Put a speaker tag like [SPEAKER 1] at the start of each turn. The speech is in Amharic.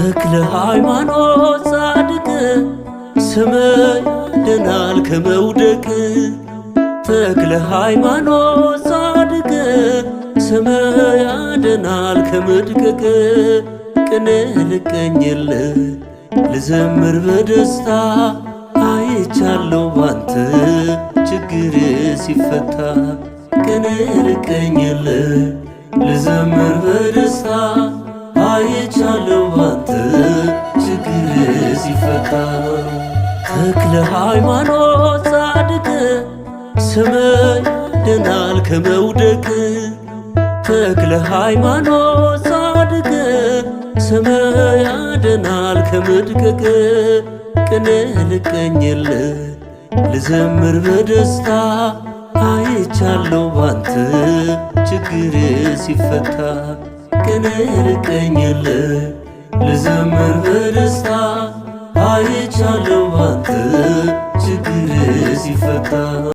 [SPEAKER 1] ተክለ ሃይማኖት ጻድቅ ስምህ ያድናል ከመውደቅ። ተክለ ሃይማኖት ጻድቅ ስምህ ያድናል ከመድቀቅ። ቅኔ ልቀኝልህ ልዘምር በደስታ አይቻለሁ ባንተ ችግር ሲፈታ። ቅኔ ልቀኝልህ ልዘምር በደስታ አይቻለሁ ባንተ ችግር ሲፈታ። ተክለ ሃይማኖት ጻድቅ ስምህ ያድናል ከመውደቅ። ተክለ ሃይማኖት ጻድቅ ስምህ ያድናል ከመድቀቅ። ቅኔ ልቀኝልህ ልዘምር በደስታ አይቻለሁ ባንተ ችግር ሲፈታ። ቅኔ ልቀኝልህ ልዘምር በደስታ አይቻለሁ ባንተ